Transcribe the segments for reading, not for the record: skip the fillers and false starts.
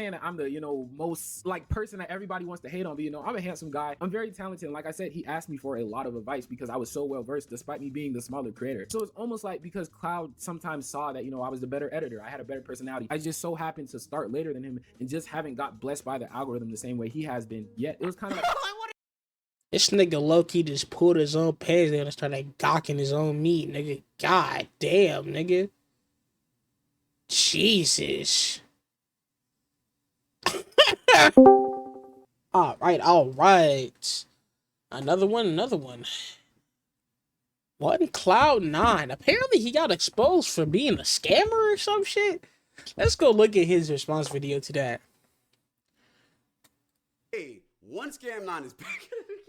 saying that I'm the, most like person that everybody wants to hate on, but I'm a handsome guy. I'm very talented. And like I said, he asked me for a lot of advice because I was so well versed despite me being the smaller creator. So it's almost like because Cloud sometimes saw that, I was the better editor. I had a better personality. I just so happened to start later than him and just haven't got blessed by the algorithm the same way he has been yet. It was kind of like this nigga low-key just pulled his own pants down and started gawking his own meat, nigga. God damn, nigga. Jesus. All right. Another one. 1Cloud9. Apparently he got exposed for being a scammer or some shit. Let's go look at his response video to that. Hey, 1Cam9 is back.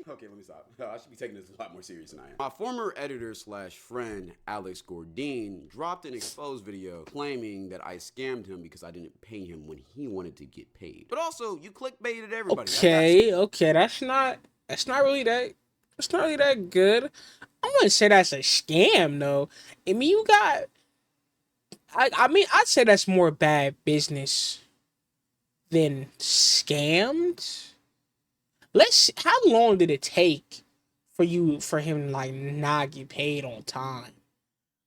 Okay, let me stop. I should be taking this a lot more serious than I am. My former editor slash friend, Alex Gordine, dropped an exposed video claiming that I scammed him because I didn't pay him when he wanted to get paid. But also, you clickbaited everybody. Okay, that's not really that good. I wouldn't say that's a scam though. I mean, I'd say that's more bad business than scammed. How long did it take for him to like not get paid on time?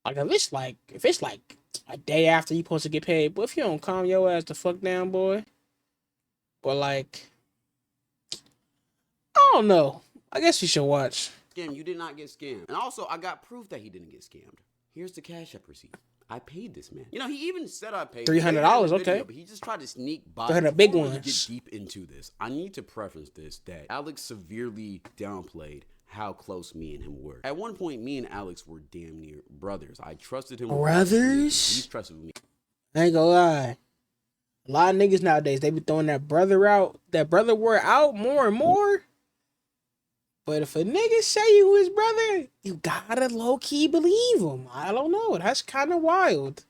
Like if it's like a day after you supposed to get paid, but if you don't calm your ass the fuck down, boy. But like, I don't know. I guess you should watch. Scam, you did not get scammed. And also, I got proof that he didn't get scammed. Here's the Cash App receipt. I paid this man. He even said I paid $300. Okay, but he just tried to sneak by. $300 big ones. Get deep into this. I need to preference this that Alex severely downplayed how close me and him were. At one point, me and Alex were damn near brothers. I trusted him. Brothers? He's trusted me. I ain't gonna lie. A lot of niggas nowadays, they be throwing that brother word out more and more. But if a nigga say you his brother, you gotta low-key believe him. I don't know. That's kind of wild.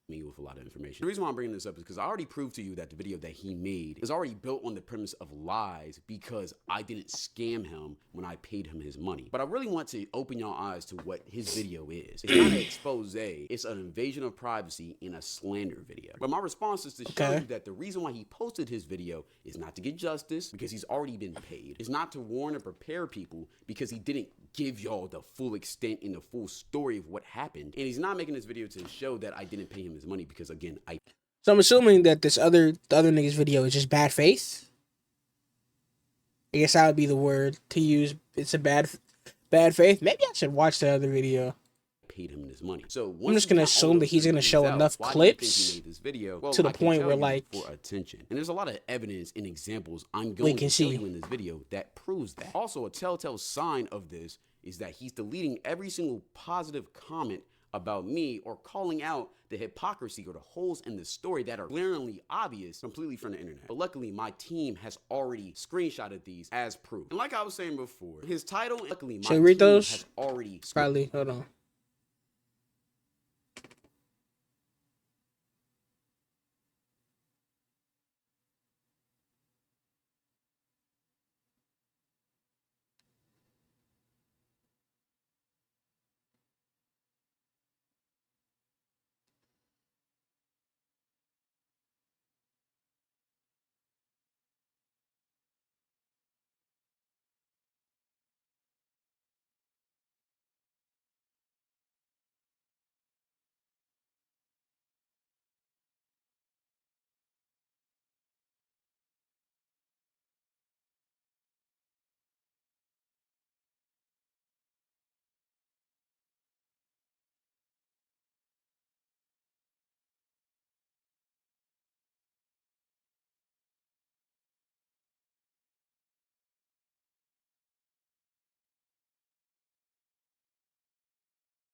Me with a lot of information. The reason why I'm bringing this up is because I already proved to you that the video that he made is already built on the premise of lies because I didn't scam him when I paid him his money. But I really want to open your eyes to what his video is. It's not an expose, it's an invasion of privacy in a slander video. But my response is to show you that the reason why he posted his video is not to get justice because he's already been paid. It's not to warn or prepare people because he didn't give y'all the full extent and the full story of what happened. And he's not making this video to show that I didn't pay him his money because again, So I'm assuming that the other nigga's video is just bad faith. I guess that would be the word to use. It's a bad faith. Maybe I should watch the other video. Paid him his money. So I'm just gonna assume that he's gonna show enough clips to the point where like for attention. And there's a lot of evidence and examples I'm going to show you in this video that proves that. Also, a telltale sign of this is that he's deleting every single positive comment about me or calling out the hypocrisy or the holes in the story that are glaringly obvious completely from the internet. But luckily, my team has already screenshotted these as proof. And like I was saying before, his title, luckily, my team has already... Probably, hold on.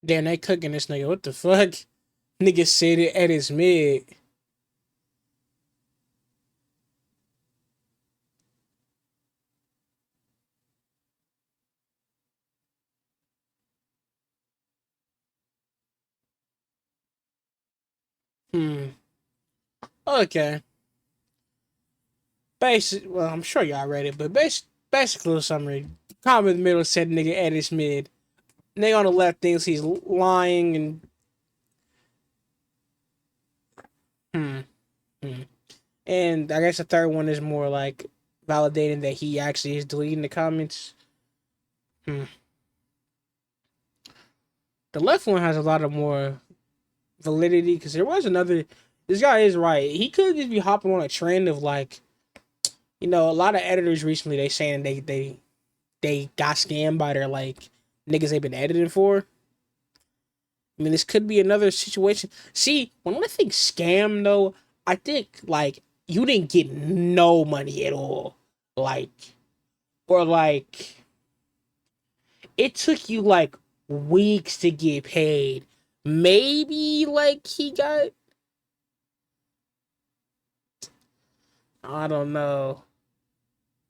Damn, they cooking this nigga. What the fuck? Nigga said it at his mid. Okay. Well, I'm sure y'all read it, but basically a summary. Comment in the middle said nigga at his mid. Nigga on the left thinks he's lying and And I guess the third one is more like validating that he actually is deleting the comments. Hmm. The left one has a lot of more validity because there was another. This guy is right. He could just be hopping on a trend of like, a lot of editors recently they saying they got scammed by their like niggas they've been editing for. I mean, this could be another situation. See, when I think scam though, I think like you didn't get no money at all, like, or like it took you like weeks to get paid. Maybe like he got, I don't know.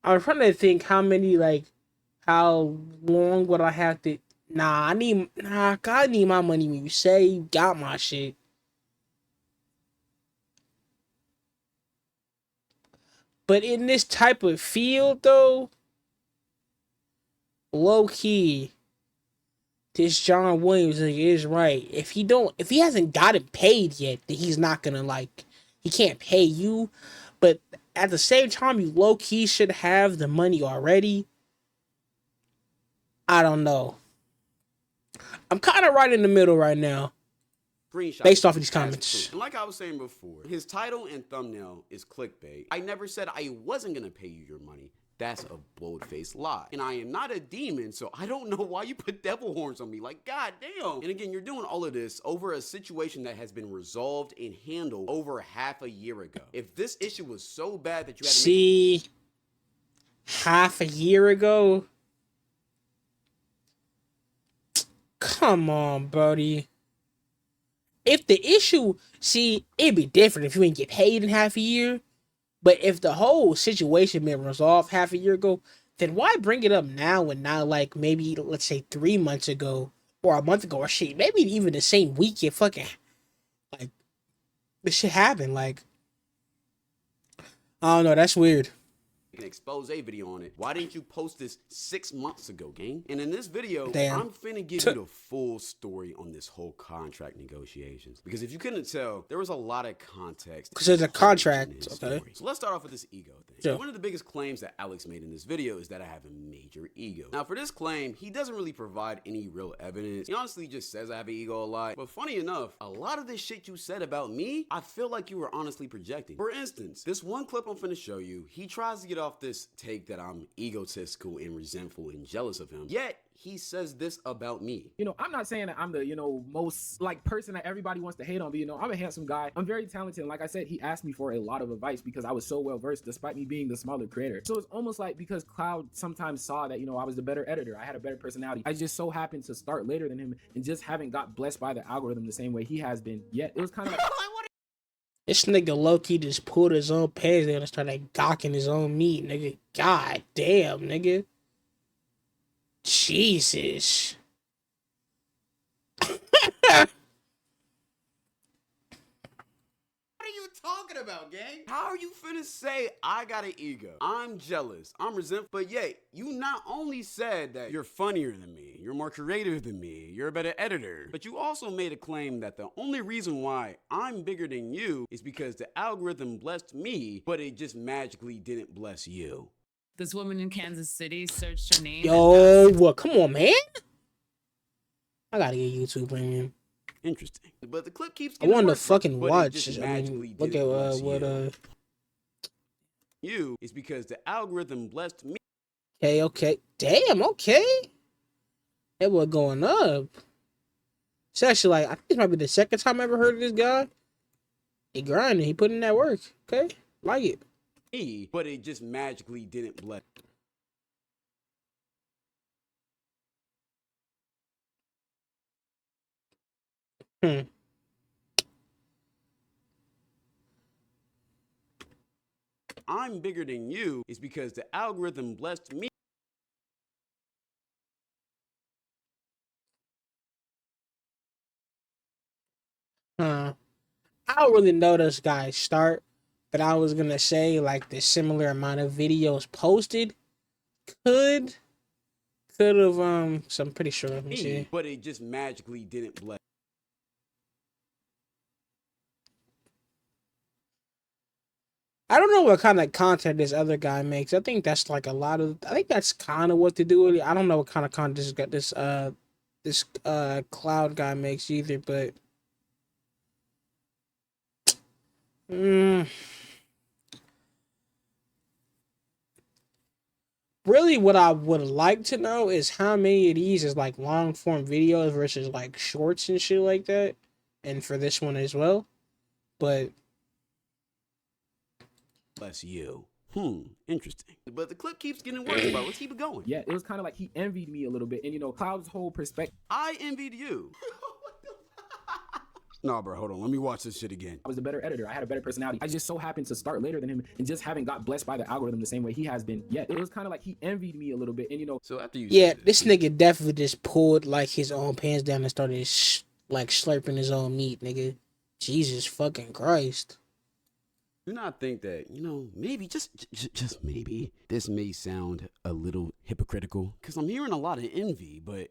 I was trying to think how long would I have to. God, I need my money when you say you got my shit. But in this type of field, though, low key, this John Williams is right. If he hasn't gotten paid yet, then he's not gonna he can't pay you. But at the same time, you low key should have the money already. I don't know. I'm kind of right in the middle right now. Based off of these comments. And like I was saying before, his title and thumbnail is clickbait. I never said I wasn't gonna pay you your money. That's a bold-faced lie. And I am not a demon, so I don't know why you put devil horns on me. Like, god damn. And again, you're doing all of this over a situation that has been resolved and handled over half a year ago. If this issue was so bad that you had to half a year ago? Come on, Brody. If the issue, it'd be different if you didn't get paid in half a year. But if the whole situation been resolved half a year ago, then why bring it up now and not like maybe let's say 3 months ago or a month ago or shit, maybe even the same week it fucking like this shit happened. Like, I don't know, that's weird. An expose video on it. Why didn't you post this 6 months ago, gang? And in this video, I'm finna give you the full story on this whole contract negotiations. Because if you couldn't tell, there was a lot of context. Because there's a contract, okay? So let's start off with this ego thing. Sure. One of the biggest claims that Alex made in this video is that I have a major ego. Now, for this claim, he doesn't really provide any real evidence. He honestly just says I have an ego a lot. But funny enough, a lot of this shit you said about me, I feel like you were honestly projecting. For instance, this one clip I'm finna show you, he tries to get off this take that I'm egotistical and resentful and jealous of him. Yet he says this about me. I'm not saying that I'm the, most person that everybody wants to hate on, but I'm a handsome guy. I'm very talented. And like I said, he asked me for a lot of advice because I was so well versed despite me being the smaller creator. So it's almost like because Cloud sometimes saw that, I was the better editor. I had a better personality. I just so happened to start later than him and just haven't got blessed by the algorithm the same way he has been yet. It was kind of like this nigga low-key just pulled his own pants down and started gawking his own meat, nigga. God damn, nigga. Jesus. What are you talking about, gang? How are you finna say I got an ego? I'm jealous, I'm resentful, but yet you not only said that you're funnier than me, you're more creative than me, you're a better editor, but you also made a claim that the only reason why I'm bigger than you is because the algorithm blessed me, but it just magically didn't bless you. This woman in Kansas City searched her name. Yo, what? Come on, man. I gotta get YouTube Premium. Interesting. But the clip keeps I want to fucking watch. I mean, look at what you is because the algorithm blessed me. Okay. Damn, okay. That was going up. It's actually like, I think this might be the second time I ever heard of this guy. He grinding, he put in that work. Okay, like it. But it just magically didn't bless. I'm bigger than you is because the algorithm blessed me. I don't really know this guy's start, but I was gonna say like the similar amount of videos posted could have so I'm pretty sure. Let me see. But it just magically didn't bless. I don't know what kind of content this other guy makes. I think that's like a lot of. I think that's kind of what to do with it. I don't know what kind of content this cloud guy makes either, but mm, really, what I would like to know is how many of these is like long form videos versus like shorts and shit like that, and for this one as well. But Bless you. Interesting. But the clip keeps getting worse, bro. Let's keep it going. Yeah, it was kind of like he envied me a little bit. And, you know, Cloud's whole perspective, I envied you. Nah, bro, hold on. Let me watch this shit again. I was a better editor. I had a better personality. I just so happened to start later than him and just haven't got blessed by the algorithm the same way he has been yet. It was kind of like he envied me a little bit. And, you know, So after you yeah, said this nigga definitely just pulled like his own pants down and started like slurping his own meat, nigga. Jesus fucking Christ. do not think that, you know, maybe, just maybe, this may sound a little hypocritical, because I'm hearing a lot of envy, but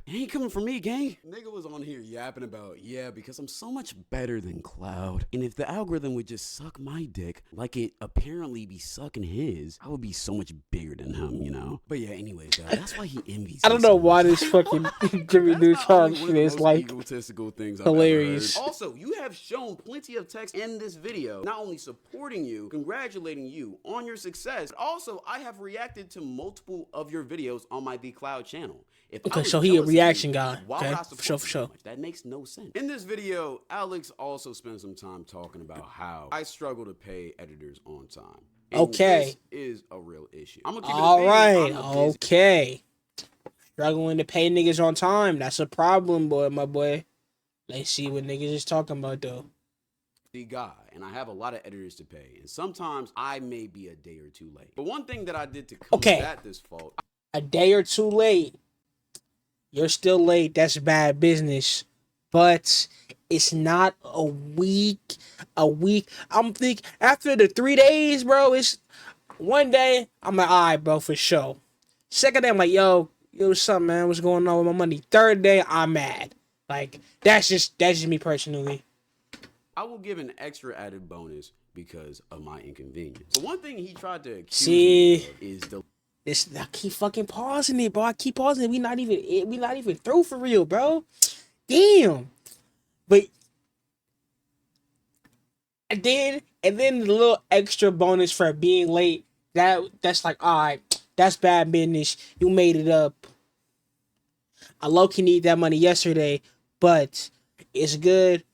it ain't coming from me, gang. Nigga was on here yapping about, yeah, because I'm so much better than Cloud, and if the algorithm would just suck my dick like it apparently be sucking his, I would be so much bigger than him, you know? But yeah, anyways, that's why he envies I don't me know so why much. this fucking Jimmy That's not Neutron only one shit of the is most like egotistical things I've hilarious. ever heard. Also, you have shown plenty of text in this video, not only supporting you, congratulating you on your success, but also I have reacted to multiple of your videos on my 1Cloud channel. If I Okay, was so he a jealous of reaction you, guy. why Okay, would I for support sure, you for so sure. much? That makes no sense. In this video, Alex also spent some time talking about how I struggle to pay editors on time. And Okay. this is a real issue. I'm gonna keep All it a right, bean. I'm a busy okay. Struggling to pay niggas on time. That's a problem, boy, my boy. Let's see what niggas is talking about though. guy, and I have a lot of editors to pay, and sometimes I may be a day or two late. But one thing that I did to combat this fault, A day or two late. You're still late. That's bad business. But it's not a week. A week. I'm think after the 3 days, bro, it's one day, I'm like, all right, bro, for sure. Second day, I'm like, yo, what's up, man? What's going on with my money? Third day, I'm mad. Like, that's just me personally. I will give an extra added bonus because of my inconvenience. But one thing he tried to accuse See, me of is the I keep fucking pausing it, bro. I keep pausing it. We not even through for real, bro. Damn. But and then the little extra bonus for being late. That's like, all right, that's bad business. You made it up. I low-key need that money yesterday, but it's good.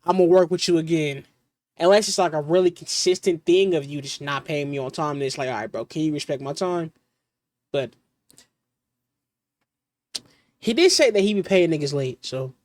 I'm gonna work with you again. Unless it's like a really consistent thing of you just not paying me on time, then it's like, all right, bro, can you respect my time? But he did say that he be paying niggas late, so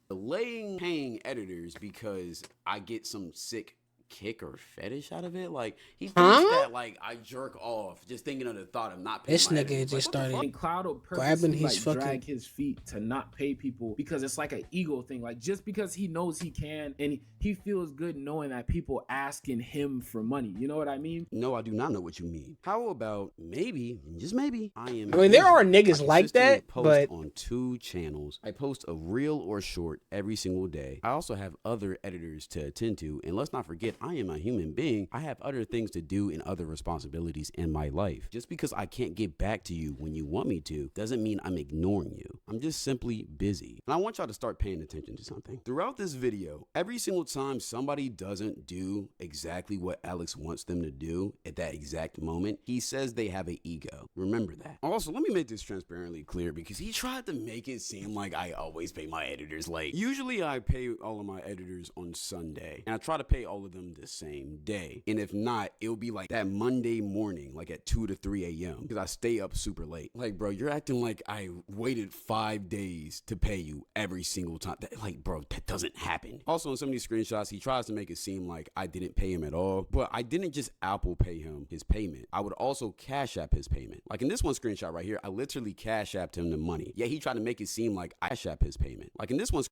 delaying paying editors because I get some sick kick or fetish out of it. Like, he thinks that, like, I jerk off just thinking of the thought of not paying this my nigga editors. just Like, what the started fuck? and Cloud will grabbing purposely his like fucking drag his feet to not pay people because it's like an ego thing. Like just because he knows he can and he feels good knowing that people asking him for money. You know what I mean? No, I do not know what you mean. How about maybe, just maybe, I am. I mean, there are busy. niggas I like consistently that, post but on 2 channels. I post a reel or short every single day. I also have other editors to attend to, and let's not forget, I am a human being. I have other things to do and other responsibilities in my life. Just because I can't get back to you when you want me to doesn't mean I'm ignoring you. I'm just simply busy. And I want y'all to start paying attention to something. Throughout this video, every single time somebody doesn't do exactly what Alex wants them to do at that exact moment, he says they have an ego. Remember that. Also, let me make this transparently clear because he tried to make it seem like I always pay my editors late. Usually I pay all of my editors on Sunday, and I try to pay all of them the same day. And if not, it'll be like that Monday morning, like at 2 to 3 a.m. because I stay up super late. Like, bro, you're acting like I waited 5 days to pay you every single time. Like, bro, that doesn't happen. Also, in some of these screenshots, he tries to make it seem like I didn't pay him at all, but I didn't just Apple Pay him his payment. I would also Cash App his payment. Like in this one screenshot right here, I literally Cash Apped him the money. Yet he tried to make it seem like I Cash App his payment. Like in this one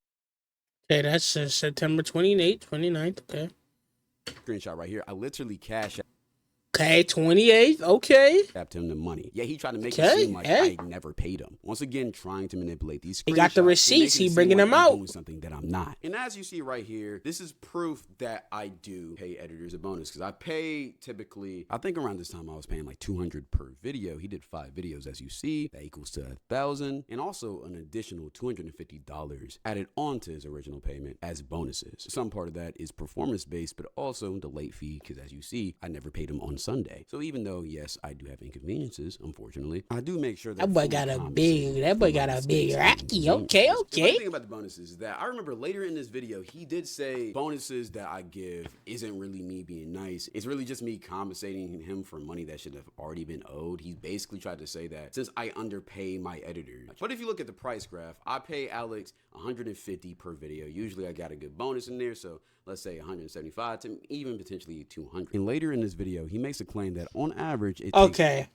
okay, that's September 28th, 29th, okay. screenshot right here, I literally Cash Okay, 28th. Okay. Tapped him the money. Yeah, he tried to make it Okay, seem like hey. I never paid him. Once again, trying to manipulate these He got the screenshots and receipts. making it He seem bringing like them I'm out. doing something that I'm not. And as you see right here, this is proof that I do pay editors a bonus because I pay typically, I think around this time I was paying like $200 per video. He did 5 videos, as you see. That equals to $1,000, and also an additional $250 added on to his original payment as bonuses. Some part of that is performance based, but also the late fee because, as you see, I never paid him on Sunday. So even though yes, I do have inconveniences, unfortunately, I do make sure that That boy got a big racky. Okay, The funny okay. thing about the bonuses is that I remember later in this video, he did say bonuses that I give isn't really me being nice. It's really just me compensating him for money that should have already been owed. He basically tried to say that since I underpay my editors. But if you look at the price graph, I pay Alex $150 per video. Usually I got a good bonus in there, so let's say 175 to even potentially 200. And later in this video, he makes a claim that on average, it Okay.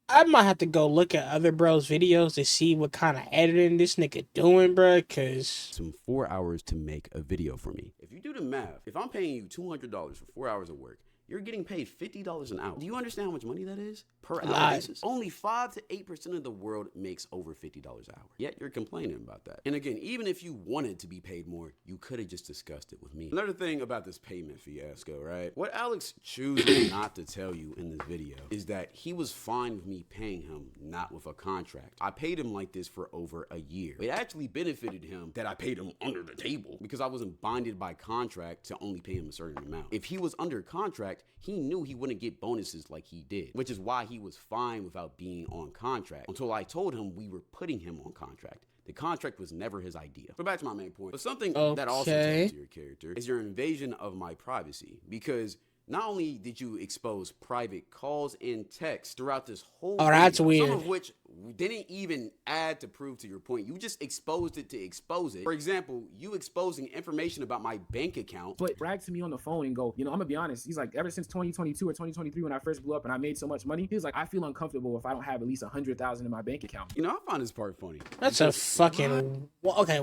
I might have to go look at other bros' videos to see what kind of editing this nigga doing, bro. Cause some 4 hours to make a video for me. If you do the math, if I'm paying you $200 for 4 hours of work, you're getting paid $50 an hour. Do you understand how much money that is per hour basis? Only 5 to 8% of the world makes over $50 an hour. Yet you're complaining about that. And again, even if you wanted to be paid more, you could have just discussed it with me. Another thing about this payment fiasco, right? What Alex chooses not to tell you in this video is that he was fine with me paying him, not with a contract. I paid him like this for over a year. It actually benefited him that I paid him under the table because I wasn't binded by contract to only pay him a certain amount. If he was under contract, he knew he wouldn't get bonuses like he did, which is why he was fine without being on contract until I told him we were putting him on contract. The contract was never his idea. But back to my main point. But something that also tells to your character is your invasion of my privacy, because not only did you expose private calls and texts throughout this whole video, that's weird. some of which didn't even add to prove to your point. You just exposed it to expose it. For example, you exposing information about my bank account. But brag to me on the phone and go, I'm gonna be honest. He's like, ever since 2022 or 2023 when I first blew up and I made so much money, he was like, I feel uncomfortable if I don't have at least 100,000 in my bank account. I find this part funny. that's a fucking okay.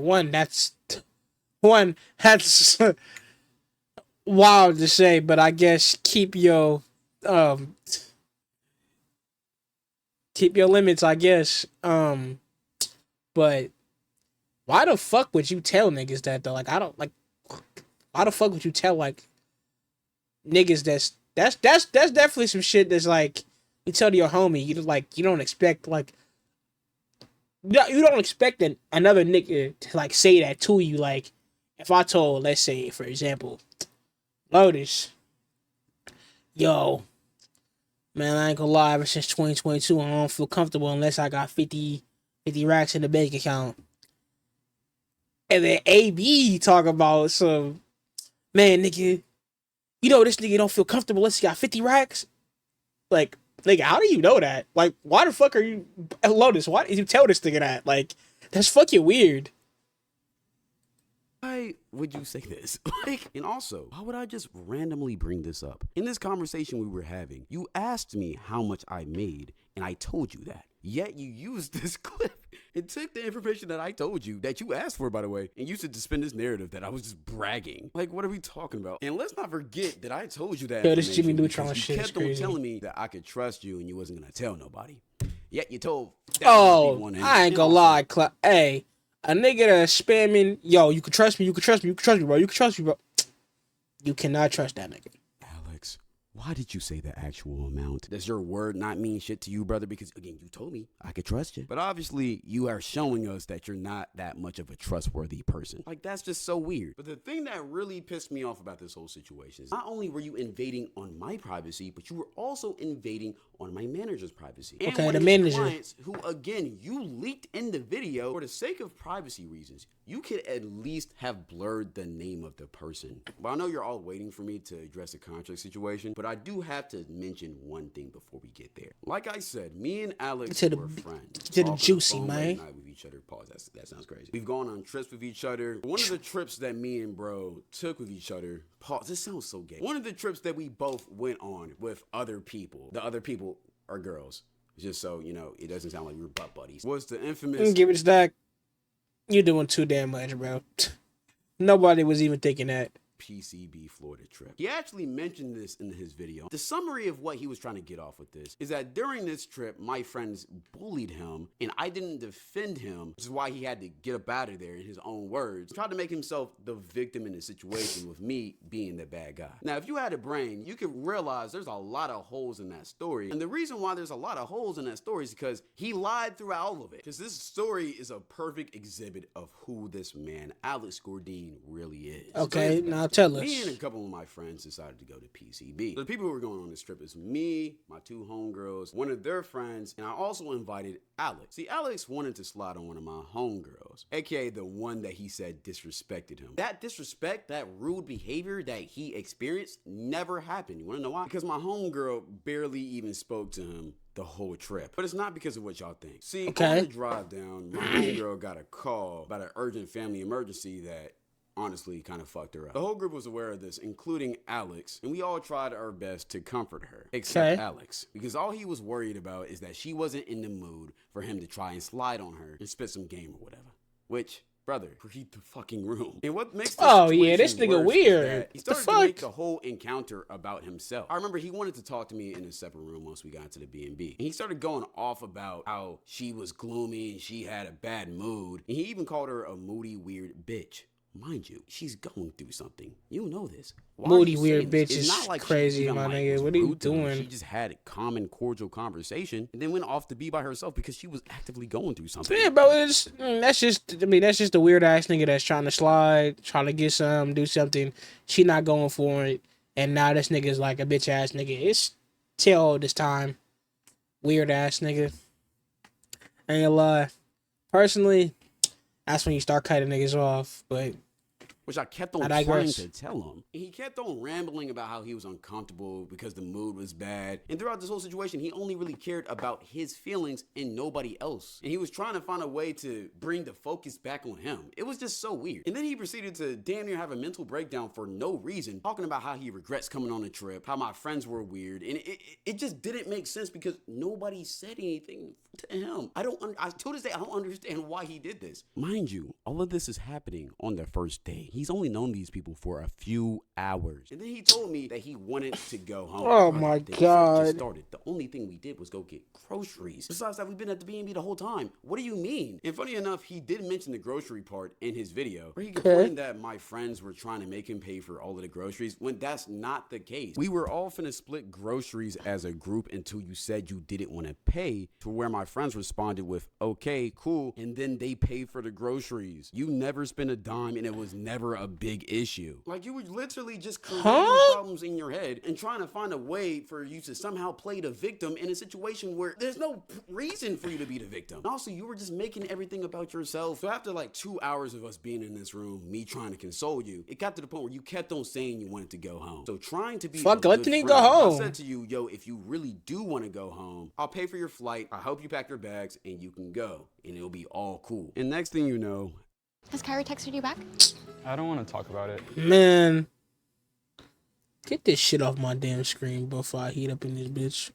That's wild to say, but I guess keep your limits, I guess. But why the fuck would you tell niggas that though? Like, I don't like. Why the fuck would you tell like niggas that's definitely some shit that's like you tell to your homie. You don't expect like you don't expect another nigga to like say that to you. Like if I told, let's say for example, Lotus, yo, man, I ain't gonna lie, ever since 2022, I don't feel comfortable unless I got 50 racks in the bank account. And then AB talk about some, man, nigga, this nigga don't feel comfortable unless he got 50 racks? Like, nigga, how do you know that? Like, why the fuck are you, Lotus, why did you tell this nigga that? Like, that's fucking weird. Why would you say this? And also, why would I just randomly bring this up? In this conversation we were having, you asked me how much I made, and I told you that. Yet you used this clip and took the information that I told you, that you asked for, by the way, and used it to spin this narrative that I was just bragging. Like, what are we talking about? And let's not forget that I told you that. Yo, this Jimmy Neutron shit is kept on crazy. telling me that I could trust you and you wasn't gonna tell nobody. Yet you told. I ain't gonna lie, hey. A nigga that's spamming, yo, you can trust me, bro. You can trust me, bro. You cannot trust that nigga. Alex, why did you say the actual amount? Does your word not mean shit to you, brother? Because, again, you told me I could trust you. But obviously, you are showing us that you're not that much of a trustworthy person. Like, that's just so weird. But the thing that really pissed me off about this whole situation is not only were you invading on my privacy, but you were also invading on my manager's privacy. And okay, one the of his manager. clients, who, again, you leaked in the video for the sake of privacy reasons. You could at least have blurred the name of the person. But I know you're all waiting for me to address the contract situation, but I do have to mention one thing before we get there. Like I said, me and Alex were friends. To the juicy, man. With each other. Pause. That sounds crazy. We've gone on trips with each other. One of the trips that me and bro took with each other. Pause. This sounds so gay. One of the trips that we both went on with other people. The other people are girls. Just so it doesn't sound like we were butt buddies. Was the infamous. Give it a stack. You're doing too damn much, bro. Nobody was even thinking that. PCB Florida trip. He actually mentioned this in his video. The summary of what he was trying to get off with this is that during this trip, my friends bullied him and I didn't defend him, which is why he had to get up out of there in his own words. He tried to make himself the victim in the situation with me being the bad guy. Now, if you had a brain, you could realize there's a lot of holes in that story. And the reason why there's a lot of holes in that story is because he lied throughout all of it. Because this story is a perfect exhibit of who this man, Alex Gordine, really is. Okay, now tell us. Me and a couple of my friends decided to go to PCB. So the people who were going on this trip is me, my two homegirls, one of their friends, and I also invited Alex. See, Alex wanted to slide on one of my homegirls, aka the one that he said disrespected him. That disrespect, that rude behavior that he experienced never happened. You wanna know why? Because my homegirl barely even spoke to him the whole trip. But it's not because of what y'all think. See, on the drive down, my homegirl got a call about an urgent family emergency that honestly kind of fucked her up. The whole group was aware of this, including Alex, and we all tried our best to comfort her, except Alex, because all he was worried about is that she wasn't in the mood for him to try and slide on her and spit some game or whatever. Which, brother, read the fucking room. And what makes this this nigga weird. He started to make the whole encounter about himself. I remember he wanted to talk to me in a separate room once we got to the B&B. And he started going off about how she was gloomy and she had a bad mood. And he even called her a moody, weird bitch. Mind you, she's going through something. You know this. Moody, weird bitch is like crazy, my nigga. What are you doing? She just had a common, cordial conversation and then went off to be by herself because she was actively going through something. Yeah, bro, that's just the weird ass nigga that's trying to slide, trying to get some, do something. She not going for it. And now this nigga's like a bitch ass nigga. It's till this time. Weird ass nigga. Ain't gonna lie. Personally, that's when you start cutting niggas off, but which I kept on trying to tell him. And he kept on rambling about how he was uncomfortable because the mood was bad. And throughout this whole situation, he only really cared about his feelings and nobody else. And he was trying to find a way to bring the focus back on him. It was just so weird. And then he proceeded to damn near have a mental breakdown for no reason, talking about how he regrets coming on the trip, how my friends were weird. And it just didn't make sense because nobody said anything to him. To this day, I don't understand why he did this. Mind you, all of this is happening on the first day. He's only known these people for a few hours. And then he told me that he wanted to go home. Oh my God. Just started. The only thing we did was go get groceries. Besides that, we've been at the B&B the whole time. What do you mean? And funny enough, he did mention the grocery part in his video, where he complained that my friends were trying to make him pay for all of the groceries, when that's not the case. We were all finna split groceries as a group until you said you didn't want to pay, to where my friends responded with, okay, cool, and then they paid for the groceries. You never spent a dime and it was never a big issue. Like, you were literally just creating problems in your head and trying to find a way for you to somehow play the victim in a situation where there's no reason for you to be the victim. And also, you were just making everything about yourself. So after like 2 hours of us being in this room, me trying to console you, it got to the point where you kept on saying you wanted to go home. So trying to be let the nigga go home. I said to you, yo, if you really do want to go home, I'll pay for your flight. I'll help you pack your bags and you can go and it'll be all cool. And next thing you know, has Kyrie texted you back? I don't want to talk about it. Man, get this shit off my damn screen before I heat up in this bitch.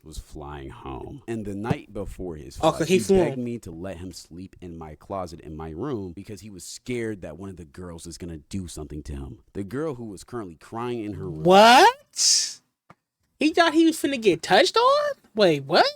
Was flying home. And the night before his flight, he begged me to let him sleep in my closet in my room because he was scared that one of the girls was gonna do something to him. The girl who was currently crying in her room. What? He thought he was finna get touched on? Wait, what?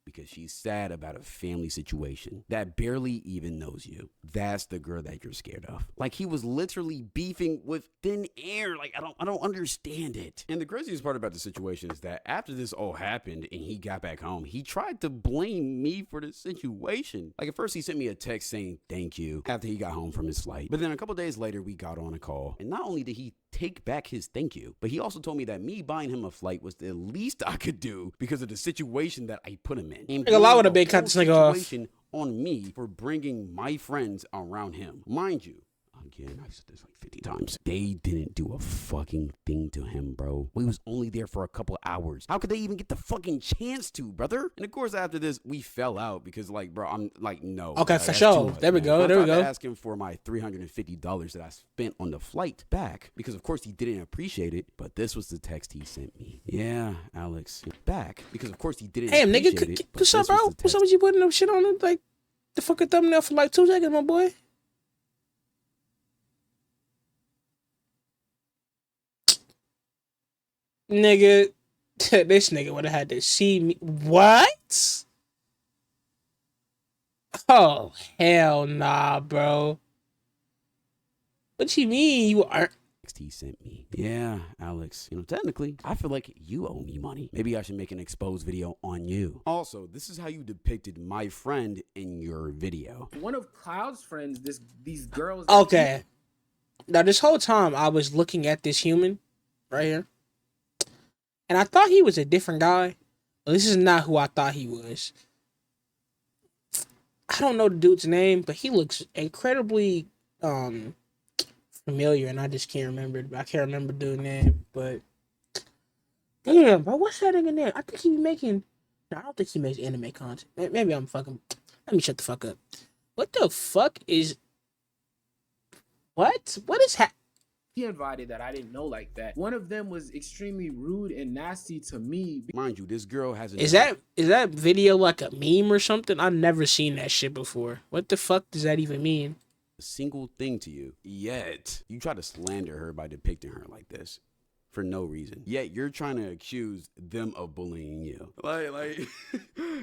Because she's sad about a family situation that barely even knows you. That's the girl that you're scared of. Like, he was literally beefing with thin air. Like, I don't understand it. And the craziest part about the situation is that after this all happened and he got back home, he tried to blame me for the situation. Like, at first he sent me a text saying thank you after he got home from his flight. But then a couple days later, we got on a call. And not only did he take back his thank you, but he also told me that me buying him a flight was the least I could do because of the situation that I put him in. And a lot would have been cut this nigga off. On me for bringing my friends around him. Mind you, again, I've said this like 50 times. They didn't do a fucking thing to him, bro. We was only there for a couple hours. How could they even get the fucking chance to, brother? And of course, after this, we fell out because, like, bro, I'm like, no. Okay, for sure. There we go. There we go. I asked him for my $350 that I spent on the flight back because, of course, he didn't appreciate it. But this was the text he sent me. Yeah, Alex, back because, of course, he didn't. Damn, appreciate nigga, it. what's up, bro? What's up with you putting up shit on it like the fucking thumbnail for like 2 seconds, my boy? Nigga, this nigga would have had to see me. What? Oh, hell nah, bro. What you mean you aren't? He sent me. Yeah, Alex, technically, I feel like you owe me money. Maybe I should make an exposed video on you. Also, this is how you depicted my friend in your video. One of Cloud's friends, these girls. Okay. Now, this whole time, I was looking at this human right here. And I thought he was a different guy. But this is not who I thought he was. I don't know the dude's name, but he looks incredibly familiar, and I just can't remember. I can't remember the dude's name, but damn, bro, what's that nigga name? I think he be making. No, I don't think he makes anime content. Maybe I'm fucking. Let me shut the fuck up. What the fuck is? What? What is He invited that I didn't know like that. One of them was extremely rude and nasty to me. Mind you, this girl has Is that video like a meme or something? I've never seen that shit before. What the fuck does that even mean? a single thing to you, yet you try to slander her by depicting her like this for no reason. Yet you're trying to accuse them of bullying you. Like,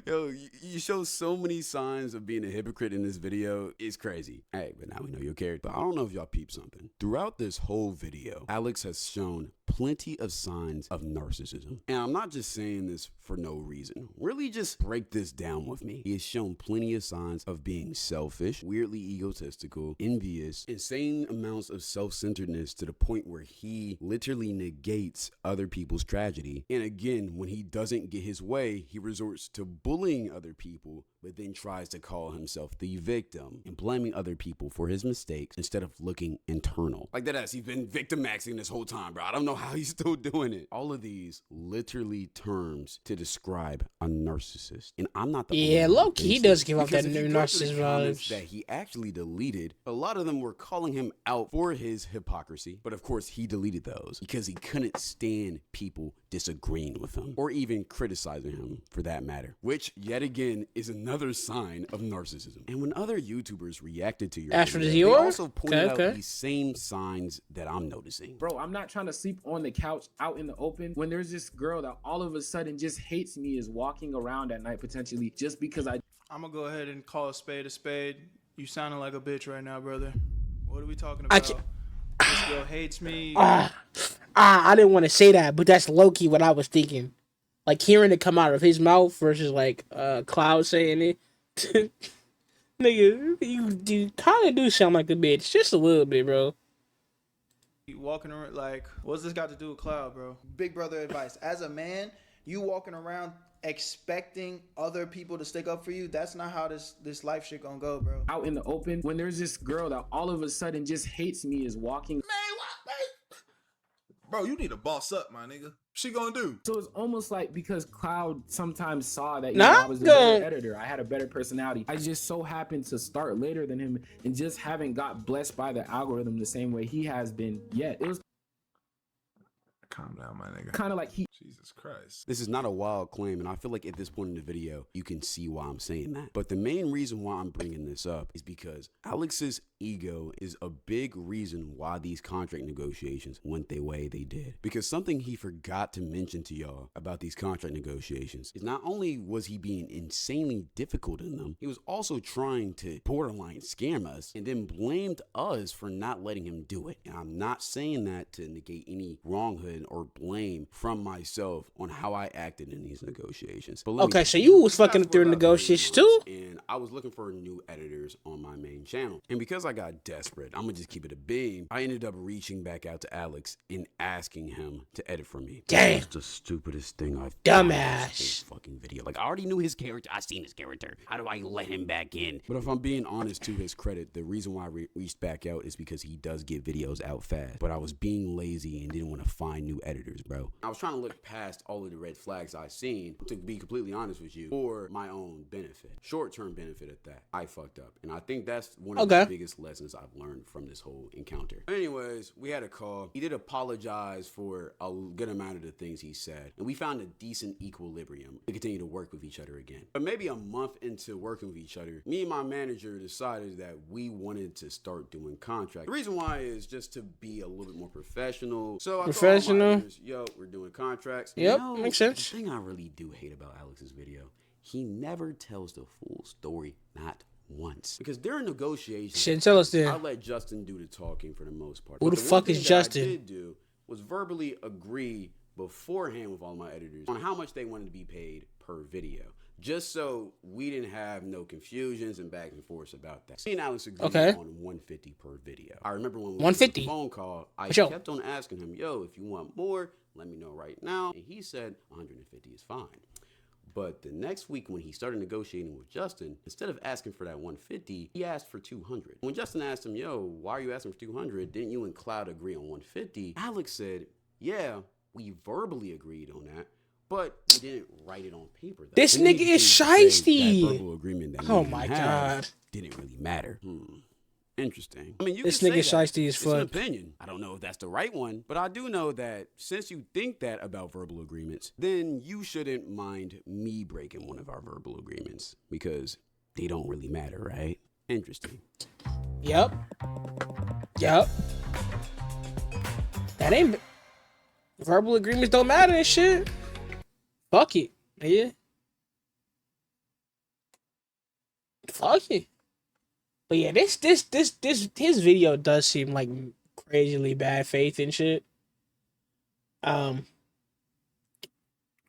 yo, you show so many signs of being a hypocrite in this video. It's crazy. Hey, but now we know your character. But I don't know if y'all peep something. Throughout this whole video, Alex has shown plenty of signs of narcissism. And I'm not just saying this for no reason. Really just break this down with me. He has shown plenty of signs of being selfish, weirdly egotistical, envious, insane amounts of self-centeredness to the point where he literally negates other people's tragedy. And again, when he doesn't get his way, he resorts to bullying other people, but then tries to call himself the victim and blaming other people for his mistakes instead of looking internal. Like that ass, he's been victim maxing this whole time, bro. I don't know how he's still doing it. All of these literally terms to describe a narcissist. And I'm not the Yeah, only one low key, who he thinks does this. give off Because that if you new go to the narcissist comments vibes. that he actually deleted, a lot of them were calling him out for his hypocrisy. But of course, he deleted those because he couldn't stand people disagreeing with him or even criticizing him for that matter, which yet again is another sign of narcissism. And when other YouTubers reacted to your Astro, video, is they yours? also pointed Okay. out these same signs that I'm noticing. Bro, I'm not trying to sleep on the couch out in the open when there's this girl that all of a sudden just hates me, is walking around at night potentially just because I'm gonna go ahead and call a spade a spade. You sounding like a bitch right now, brother. What are we talking about? This girl hates me. I didn't want to say that, but that's low key what I was thinking. Like hearing it come out of his mouth versus like Cloud saying it. Nigga, you kind of do sound like a bitch, just a little bit, bro. Walking around like, what's this got to do with Cloud, bro? Big brother advice. As a man, you walking around expecting other people to stick up for you, that's not how this life shit gonna go, bro. out in the open when there's this girl that all of a sudden just hates me, is walking. Bro, you need to boss up, my nigga. She gonna do? So it's almost like because Cloud sometimes saw that Nah, I was the better editor, I had a better personality. I just so happened to start later than him and just haven't got blessed by the algorithm the same way he has been yet. It was Calm down, my nigga. kind of like he Jesus Christ. This is not a wild claim, and I feel like at this point in the video, you can see why I'm saying that. But the main reason why I'm bringing this up is because Alex's ego is a big reason why these contract negotiations went the way they did. Because something he forgot to mention to y'all about these contract negotiations is not only was he being insanely difficult in them, he was also trying to borderline scam us and then blamed us for not letting him do it. And I'm not saying that to negate any wronghood or blame from myself on how I acted in these negotiations. But Okay, so you was fucking that's through what I negotiations really too? was, and I was looking for new editors on my main channel. And because I got desperate, I'm gonna just keep it a beam, I ended up reaching back out to Alex and asking him to edit for me. Damn. That's the stupidest thing I've done in Dumbass. this whole fucking video. Like, I already knew his character. I seen his character. How do I let him back in? But if I'm being honest, to his credit, the reason why I reached back out is because he does get videos out fast. But I was being lazy and didn't want to find new editors, bro. I was trying to look past all of the red flags I've seen, to be completely honest with you, for my own benefit. Short-term benefit at that. I fucked up. And I think that's one of the biggest lessons I've learned from this whole encounter. Anyways, we had a call. He did apologize for a good amount of the things he said. And we found a decent equilibrium to continue to work with each other again. But maybe a month into working with each other, me and my manager decided that we wanted to start doing contracts. The reason why is just to be a little bit more professional. So I called my partners. Yo, we're doing contracts. Yep, You know, makes sense. The thing I really do hate about Alex's video, he never tells the full story, not once. Because during negotiations, Shit, tell us I then. let Justin do the talking for the most part. Who But the one fuck is thing that Justin? I did do was verbally agree beforehand with all my editors on how much they wanted to be paid per video. Just so we didn't have no confusions and back and forth about that. Me and Alex agreed on $150 per video. I remember when we were on the phone call, I kept on asking him, yo, if you want more, let me know right now. And he said 150 is fine. But the next week when he started negotiating with Justin, instead of asking for that 150, he asked for 200. When Justin asked him, yo, why are you asking for 200? Didn't you and Cloud agree on 150? Alex said, yeah, we verbally agreed on that, but we didn't write it on paper. Though. This nigga is shiesty. That verbal agreement that oh my god, didn't really matter. Interesting. I mean, you this can nigga say that. shiesty as It's an fuck. opinion. I don't know if that's the right one, but I do know that since you think that about verbal agreements, then you shouldn't mind me breaking one of our verbal agreements because they don't really matter, right? Interesting. Yep. That ain't verbal agreements don't matter and shit. Fuck it, yeah. Fuck it. But yeah, this his video does seem like crazily bad faith and shit.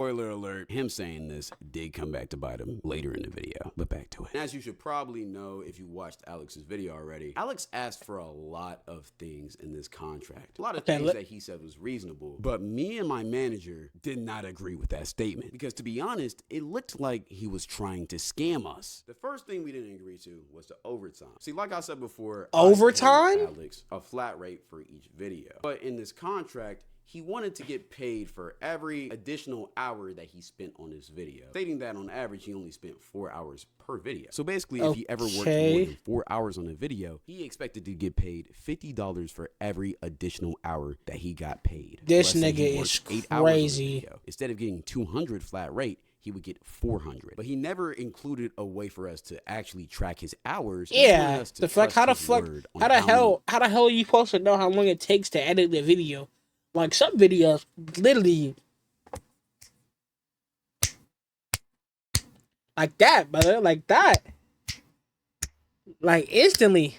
Spoiler alert, him saying this did come back to bite him later in the video, but back to it. As you should probably know if you watched Alex's video already, Alex asked for a lot of things in this contract. A lot of things that he said was reasonable, but me and my manager did not agree with that statement because to be honest, it looked like he was trying to scam us. The first thing we didn't agree to was the overtime. See, like I said before, overtime? I paid Alex a flat rate for each video. But in this contract, he wanted to get paid for every additional hour that he spent on this video, stating that on average, he only spent 4 hours per video. So basically, if he ever worked more than 4 hours on a video, he expected to get paid $50 for every additional hour that he got paid. This nigga is crazy. Instead of getting 200 flat rate, he would get 400. But he never included a way for us to actually track his hours. Yeah, the fuck, how the hell are you supposed to know how long it takes to edit the video? Like, some videos, literally, like that, brother, like that. Like, instantly.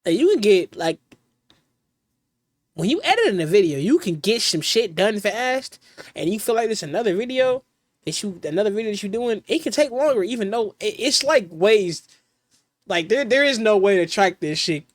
Like, you can get, like, when you edit in a video, you can get some shit done fast, and you feel like there's another video that you're doing, it can take longer, even though it's, like, ways, like, there is no way to track this shit.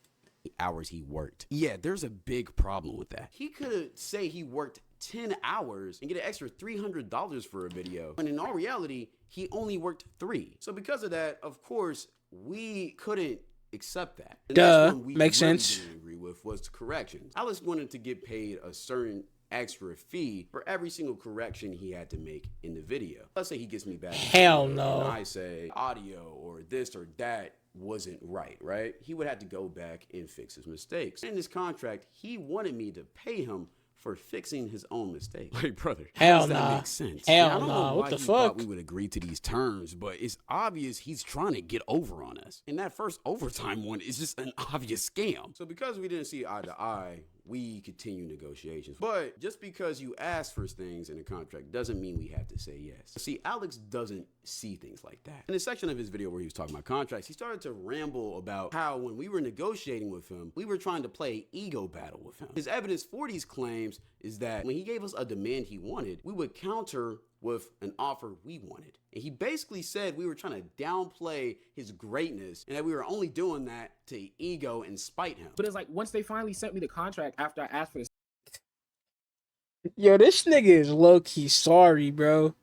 Hours he worked. Yeah, there's a big problem with that. He could say he worked 10 hours and get an extra $300 for a video, when in all reality, he only worked 3. So because of that, of course, we couldn't accept that. The next one we makes really sense. didn't agree with was the corrections. Alex wanted to get paid a certain extra fee for every single correction he had to make in the video. Let's say he gets me back. Hell no. And I say audio or this or that wasn't right? He would have to go back and fix his mistakes. In this contract, he wanted me to pay him for fixing his own mistake. Like, brother, how does that make sense? Hell no. What the fuck? Thought we would agree to these terms, but it's obvious he's trying to get over on us. And that first overtime one is just an obvious scam. So because we didn't see eye to eye, we continue negotiations. But just because you ask for things in a contract doesn't mean we have to say yes. See, Alex doesn't see things like that. In the section of his video where he was talking about contracts, he started to ramble about how when we were negotiating with him, we were trying to play ego battle with him. His evidence for these claims is that when he gave us a demand he wanted, we would counter with an offer we wanted. And he basically said we were trying to downplay his greatness and that we were only doing that to ego and spite him. But it's like, once they finally sent me the contract after I asked for this. Yo, this nigga is low-key sorry, bro.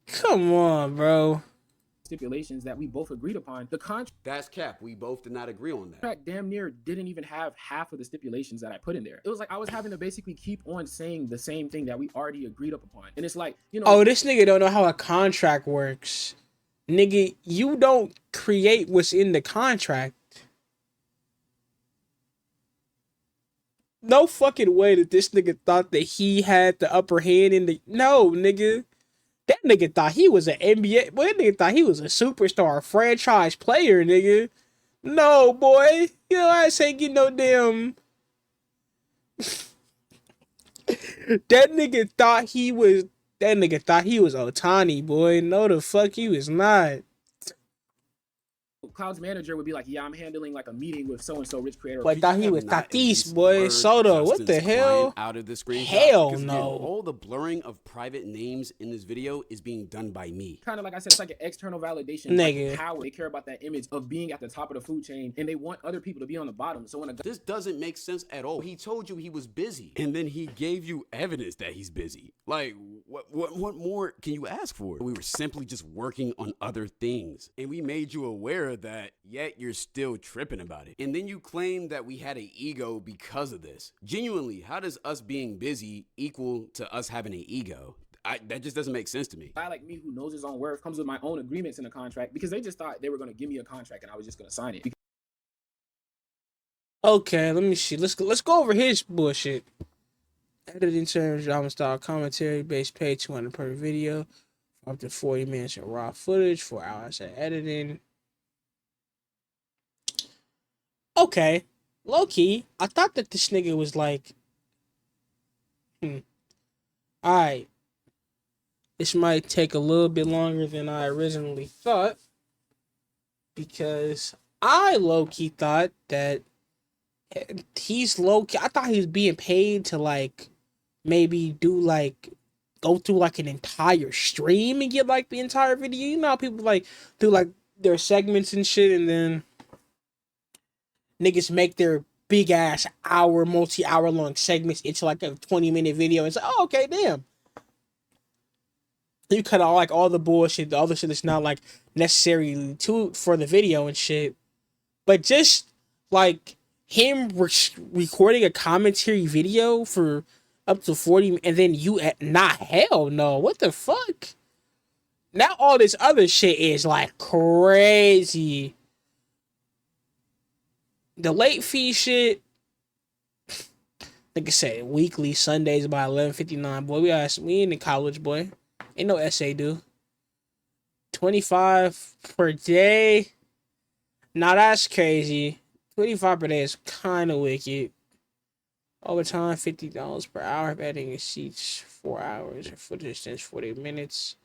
Come on, bro. Stipulations that we both agreed upon, the contract, that's cap. We both did not agree on that. damn near didn't even have half of the stipulations that I put in there. It was like I was having to basically keep on saying the same thing that we already agreed upon. And it's like, you know, oh, this nigga don't know how a contract works. Nigga, you don't create what's in the contract. No fucking way that this nigga thought that he had the upper hand in the... No, nigga. That nigga thought he was an NBA. Boy, that nigga thought he was a superstar, franchise player, nigga. No, boy. You know I ain't get no damn. That nigga thought he was. That nigga thought he was Otani, boy. No, the fuck he was not. Cloud's manager would be like, yeah, I'm handling like a meeting with so and so rich creator. But thought he was Tatis, boy. Soto, what the hell? Out of the screenshot? Hell Because, no. again, all the blurring of private names in this video is being done by me. Kind of like I said, it's like an external validation. Nigga. Like power. They care about that image of being at the top of the food chain, and they want other people to be on the bottom. So when This doesn't make sense at all. He told you he was busy, and then he gave you evidence that he's busy. Like, what more can you ask for? We were simply just working on other things, and we made you aware of that, yet you're still tripping about it. And then you claim that we had an ego because of this. Genuinely, how does us being busy equal to us having an ego? That just doesn't make sense to me. a guy like me who knows his own worth comes with my own agreements in the contract, because they just thought they were going to give me a contract and I was just going to sign it. Okay, let me see. Let's go over his bullshit. Editing terms, drama style commentary, base pay $200 per video, up to 40 minutes of raw footage, 4 hours of editing. Okay, low key, I thought that this nigga was like, alright, this might take a little bit longer than I originally thought, because I low key thought that he's low key. I thought he was being paid to like maybe do like go through like an entire stream and get like the entire video. You know how people like do like their segments and shit, and then niggas make their big ass multi-hour long segments into like a 20-minute video and say, oh, okay, damn. You cut out like all the bullshit, the other shit that's not like necessary for the video and shit. But just like him recording a commentary video for up to 40, and then hell no, what the fuck? Now all this other shit is like crazy. The late fee shit, like I said, weekly Sundays by 11:59. Boy, we ain't in college, boy. Ain't no essay due. 25 per day. Now that's crazy. 25 per day is kind of wicked. Overtime, $50 per hour. If editing exceeds 4 hours, or footage extends 40 minutes.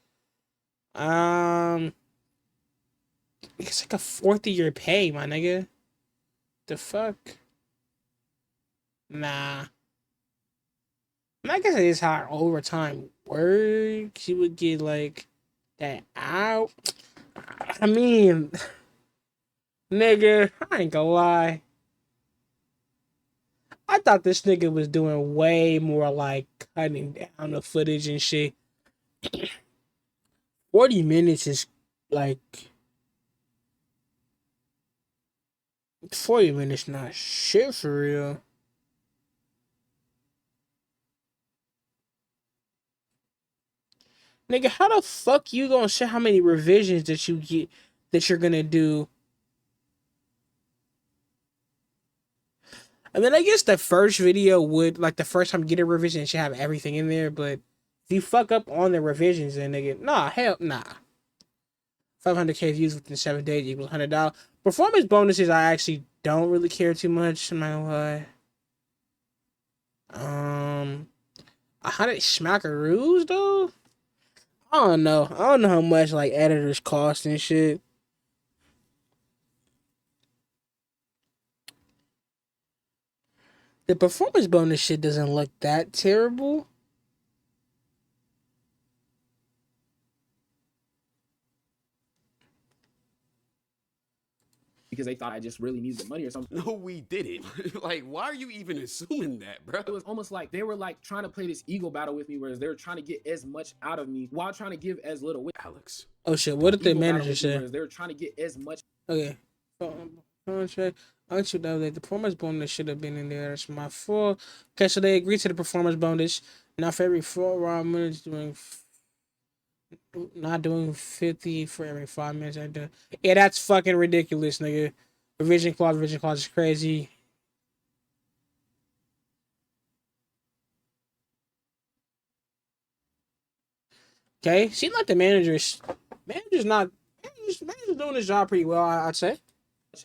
It's like a fourth of your pay, my nigga. The fuck? Nah. I guess it is how overtime works. You would get like that out. I mean, nigga, I ain't gonna lie. I thought this nigga was doing way more like cutting down the footage and shit. 40 minutes is like 40 minutes not shit for real. Nigga, how the fuck you gonna say how many revisions that you get that you're gonna do? I mean, I guess the first video would, like, the first time you get a revision, it should have everything in there, but if you fuck up on the revisions, then nigga, nah. 500k views within 7 days equals $100. Performance bonuses, I actually don't really care too much, I'm not gonna lie. 100 smackaroos, though? I don't know how much, like, editors cost and shit. The performance bonus shit doesn't look that terrible. Because they thought I just really needed the money or something. No, we didn't. Like, why are you even assuming that, bro? It was almost like they were like trying to play this ego battle with me, whereas they were trying to get as much out of me while trying to give as little. Alex. Oh shit, what did the manager say? They were trying to get as much. Okay. Contract. Aren't you know that the performance bonus should have been in there? That's my fault. Okay, so they agreed to the performance bonus. Now for every 4 raw minutes, not doing 50 for every 5 minutes. I do. Yeah, that's fucking ridiculous, nigga. Revision clause is crazy. Okay, seems like the manager's not manager's doing his job pretty well. I'd say.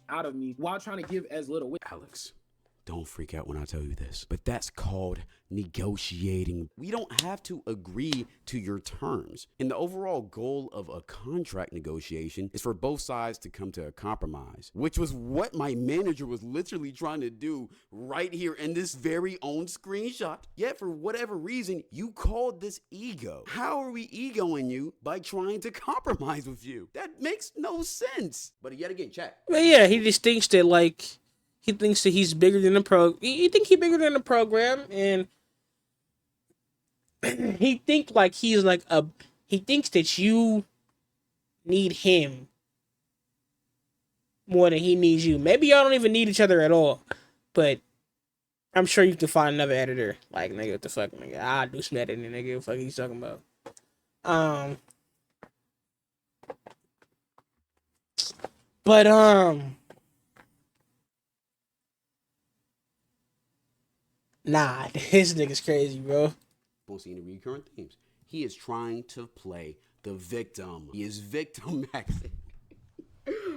Out of me while trying to give as little. Alex, don't freak out when I tell you this, but that's called negotiating. We don't have to agree to your terms. And the overall goal of a contract negotiation is for both sides to come to a compromise, which was what my manager was literally trying to do right here in this very own screenshot. Yet for whatever reason, you called this ego. How are we egoing you by trying to compromise with you? That makes no sense. But yet again, chat. But yeah, he just thinks that like he thinks that he's bigger than the pro. He think he's bigger than the program, and he think like he's like a. He thinks that you need him more than he needs you. Maybe y'all don't even need each other at all, but I'm sure you can find another editor. Like nigga, what the fuck, nigga? I'll do some editing, nigga. What the fuck he's talking about? But nah, this nigga's crazy, bro. We'll see any recurrent themes. He is trying to play the victim. He is victim maxing.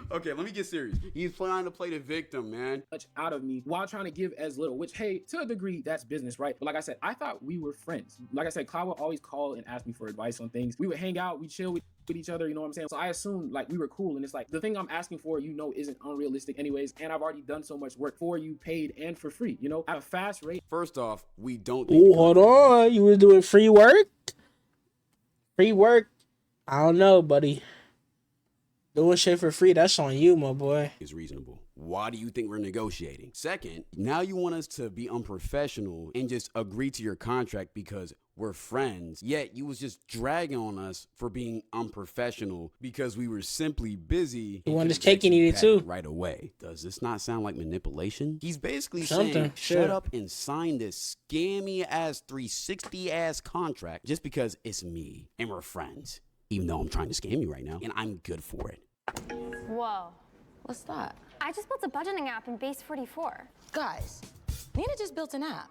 Okay, let me get serious. He's trying to play the victim, man. Much out of me while trying to give as little, which, hey, to a degree, that's business, right? But like I said, I thought we were friends. Like I said, Cloud would always call and ask me for advice on things. We would hang out, we chill with each other, you know what I'm saying? So I assumed like we were cool, and it's like the thing I'm asking for, you know, isn't unrealistic anyways, and I've already done so much work for you, paid and for free, you know, at a fast rate. First off, we don't. Ooh, hold on. You was doing free work? Free work? I don't know, buddy. Doing shit for free, that's on you, my boy. Is reasonable. Why do you think we're negotiating? Second, now you want us to be unprofessional and just agree to your contract because we're friends, yet you was just dragging on us for being unprofessional because we were simply busy. You want this cake, you need it too. Right away. Does this not sound like manipulation? He's basically Something, saying, sure. shut up and sign this scammy ass 360 ass contract just because it's me and we're friends. Even though I'm trying to scam you right now, and I'm good for it. Whoa. What's that? I just built a budgeting app in Base 44. Guys, Nina just built an app.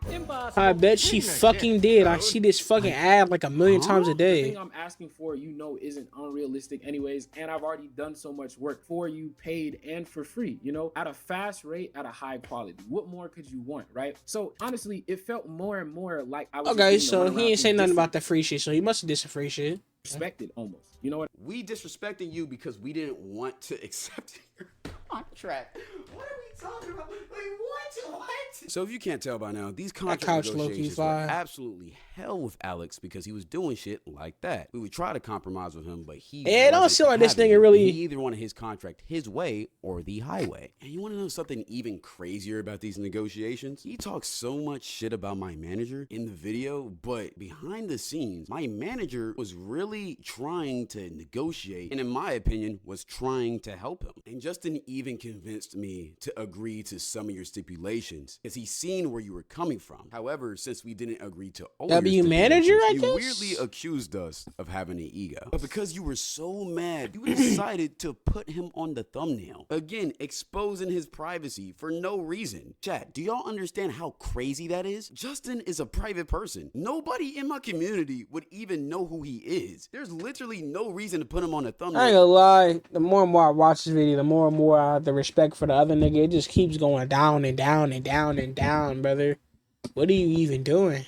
I bet she fucking did. I see this fucking ad like a million times a The day. thing I'm asking for, you know, isn't unrealistic anyways, and I've already done so much work for you, paid and for free, you know, at a fast rate, at a high quality. What more could you want, right? So honestly, it felt more and more like I was Okay, just getting so the he ain't say runaround nothing and about the free shit, so he must have did some free shit. disrespected almost. You know what? We disrespecting you because we didn't want to accept your contract. What are we talking about? Like, what? So if you can't tell by now, these contract couch low-key negotiations were fire. absolutely hell with Alex because he was doing shit like that. We would try to compromise with him, but he Yeah, it don't wasn't seem like this having nigga it. really- He either wanted his contract his way or the highway. And you want to know something even crazier about these negotiations? He talks so much shit about my manager in the video, but behind the scenes, my manager was really trying to negotiate and in my opinion was trying to help him. And Justin even convinced me to agree to some of your stipulations because he's seen where you were coming from. However, since we didn't agree to all your W manager, I you guess? weirdly accused us of having an ego. But because you were so mad, you decided to put him on the thumbnail. Again, exposing his privacy for no reason. Chat, do y'all understand how crazy that is? Justin is a private person. Nobody in my community would even know who he is. There's literally no reason to put him on the thumbnail. I ain't gonna lie, the more and more I watch this video, the more and more the respect for the other nigga, it just keeps going down and down and down and down, brother. What are you even doing?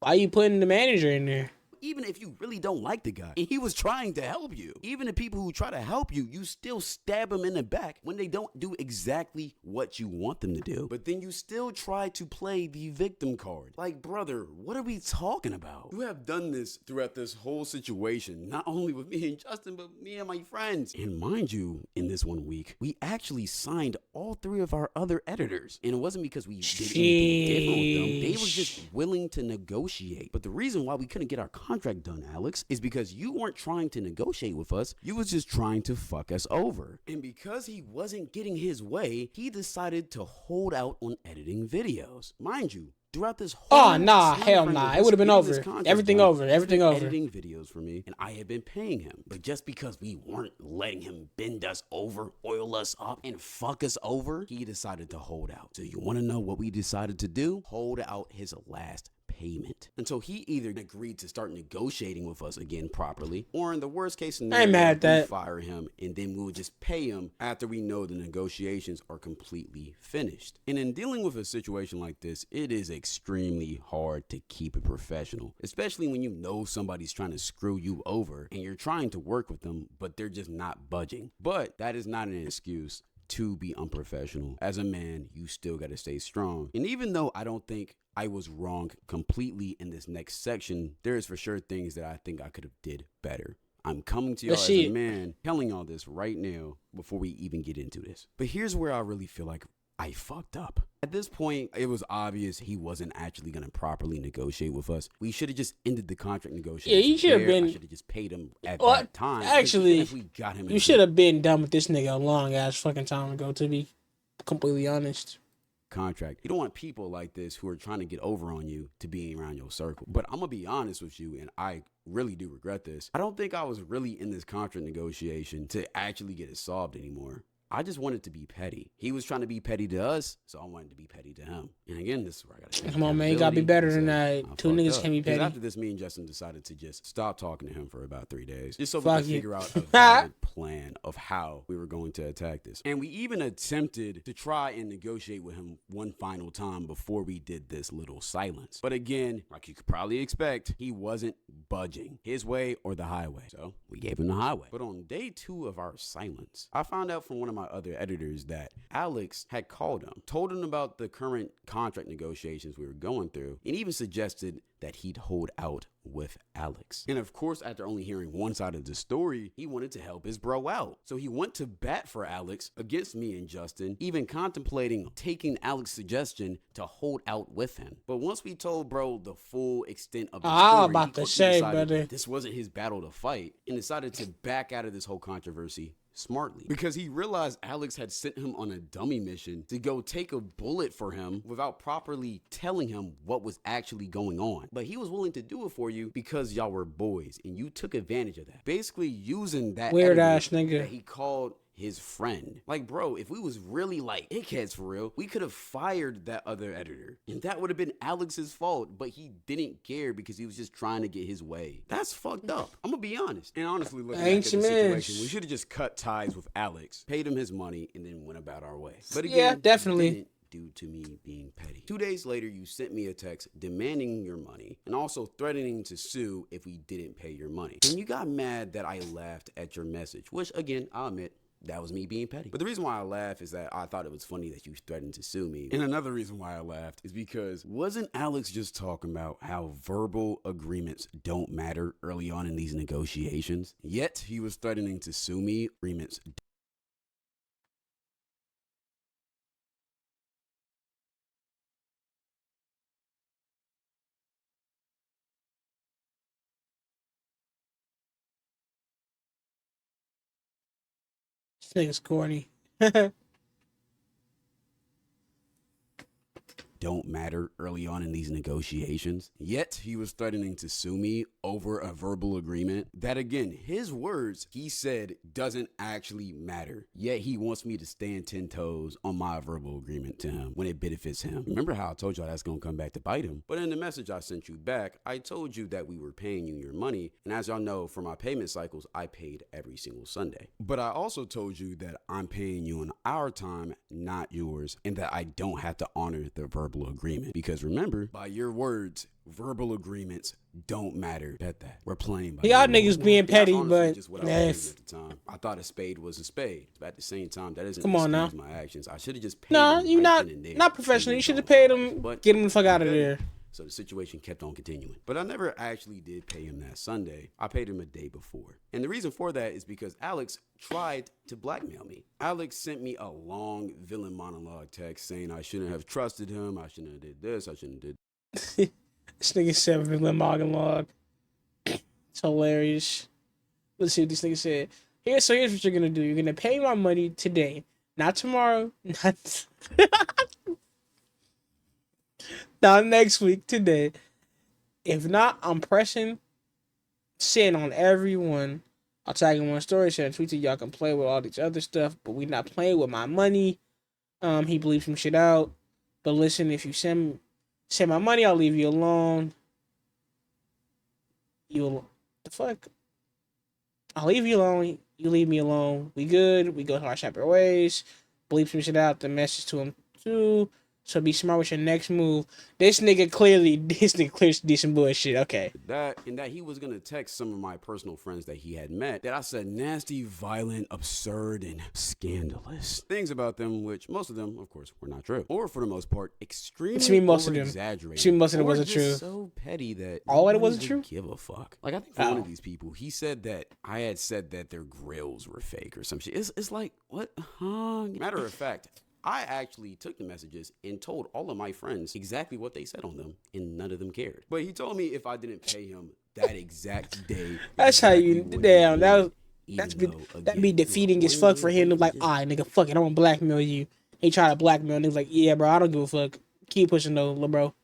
Why you putting the manager in there? Even if you really don't like the guy, and he was trying to help you. Even the people who try to help you, you still stab them in the back when they don't do exactly what you want them to do. But then you still try to play the victim card. Like, brother, what are we talking about? You have done this throughout this whole situation, not only with me and Justin, but me and my friends. And mind you, in this 1 week, we actually signed all 3 of our other editors. And it wasn't because we did anything different with them. They were just willing to negotiate. But the reason why we couldn't get our contract done, Alex, is because you weren't trying to negotiate with us. You was just trying to fuck us over. And because he wasn't getting his way, he decided to hold out on editing videos. Mind you, throughout this whole Oh, nah, time hell frame nah. of It us would've been getting this over. contract Everything done, over. he's Everything been over. editing videos for me, and I had been paying him. But just because we weren't letting him bend us over, oil us up, and fuck us over, he decided to hold out. So you want to know what we decided to do? Hold out his last payment until he either agreed to start negotiating with us again properly, or in the worst case I scenario, ain't mad at we that. fire him and then we would just pay him after we know the negotiations are completely finished. And in dealing with a situation like this, it is extremely hard to keep it professional, especially when you know somebody's trying to screw you over and you're trying to work with them, but they're just not budging. But that is not an excuse to be unprofessional. As a man, you still got to stay strong. And even though I don't think I was wrong completely in this next section, there is for sure things that I think I could have did better. I'm coming to y'all as a man, telling y'all this right now before we even get into this. But here's where I really feel like I fucked up. At this point, it was obvious he wasn't actually going to properly negotiate with us. We should have just ended the contract negotiation. Yeah, you should have been. I should have just paid him at that time. Actually, if we got him, you should have been done with this nigga a long ass fucking time ago, to be completely honest. Contract. You don't want people like this who are trying to get over on you to be around your circle. But I'm gonna be honest with you, and I really do regret this. I don't think I was really in this contract negotiation to actually get it solved anymore. I just wanted to be petty. He was trying to be petty to us, so I wanted to be petty to him. And again, this is where I gotta say, come on, man, you gotta be better than that. Two niggas can't be petty. After this, me and Justin decided to just stop talking to him for about 3 days, just so we Fuck could you. figure out a valid plan of how we were going to attack this. And we even attempted to try and negotiate with him one final time before we did this little silence. But again, like you could probably expect, he wasn't budging his way or the highway. So we gave him the highway. But on day 2 of our silence, I found out from one of my other editors that Alex had called him, told him about the current contract negotiations we were going through, and even suggested that he'd hold out with Alex. And of course, after only hearing one side of the story, he wanted to help his bro out. So he went to bat for Alex against me and Justin, even contemplating taking Alex's suggestion to hold out with him. But once we told bro the full extent of the story, I was about to say, decided brother, that this wasn't his battle to fight, and decided to back out of this whole controversy smartly, because he realized Alex had sent him on a dummy mission to go take a bullet for him without properly telling him what was actually going on. But he was willing to do it for you because y'all were boys, and you took advantage of that, basically using that weird ass nigga that he called his friend. Like, bro, if we was really like dickheads for real, we could have fired that other editor, and that would have been Alex's fault, but he didn't care because he was just trying to get his way. That's fucked up. I'm gonna be honest. And honestly, looking back at the situation, we should have just cut ties with Alex, paid him his money, and then went about our way. But again, yeah, definitely. Due to me being petty. 2 days later, you sent me a text demanding your money and also threatening to sue if we didn't pay your money. And you got mad that I laughed at your message, which again, I'll admit, that was me being petty. But the reason why I laugh is that I thought it was funny that you threatened to sue me. And another reason why I laughed is because wasn't Alex just talking about how verbal agreements don't matter early on in these negotiations? Yet he was threatening to sue me. Agreements. This nigga's corny. Don't matter early on in these negotiations. Yet he was threatening to sue me over a verbal agreement that, again, his words, he said, doesn't actually matter. Yet he wants me to stand 10 toes on my verbal agreement to him when it benefits him. Remember how I told y'all that's gonna come back to bite him? But in the message I sent you back, I told you that we were paying you your money, and as y'all know, for my payment cycles, I paid every single Sunday. But I also told you that I'm paying you on our time, not yours, and that I don't have to honor the verbal agreement. Because remember, by your words, verbal agreements don't matter. Bet that. We're playing by y'all niggas being petty, but just what I was at the time. I thought a spade was a spade. But at the same time, that doesn't come on now. my actions. I should have just paid No, him you right not professional. You should have paid him. Get him the fuck out of there. So the situation kept on continuing. But I never actually did pay him that Sunday. I paid him a day before. And the reason for that is because Alex tried to blackmail me. Alex sent me a long villain monologue text saying I shouldn't have trusted him. I shouldn't have did this. I shouldn't have did. This nigga said villain monologue. It's hilarious. Let's see what this nigga said. Here's what you're gonna do. You're gonna pay my money today. Not tomorrow. Not next week, today. If not, I'm pressing send on everyone. I'll tag in one story, share a tweet so y'all can play with all this other stuff, but we not playing with my money. He bleeped some shit out. But listen, if you send Say my money, I'll leave you alone. The fuck? I'll leave you alone. You leave me alone. We good. We go our separate ways. Bleep some shit out. The message to him too. So be smart with your next move. This nigga clearly did some bullshit. Okay. That and that he was gonna text some of my personal friends that he had met that I said nasty, violent, absurd, and scandalous things about them, which most of them, of course, were not true, or for the most part, extremely exaggerated. To me, most of them wasn't true. So petty that all of it wasn't true. Give a fuck. Like I think for one of these people, he said that I had said that their grills were fake or some shit. It's like what? Huh? Matter of fact, I actually took the messages and told all of my friends exactly what they said on them, and none of them cared. But he told me if I didn't pay him that exact day, that's how you damn. That'd be defeating as fuck for him to like, alright, nigga, fuck it, I'm gonna blackmail you. He tried to blackmail, and he's like, yeah, bro, I don't give a fuck. Keep pushing though, little bro.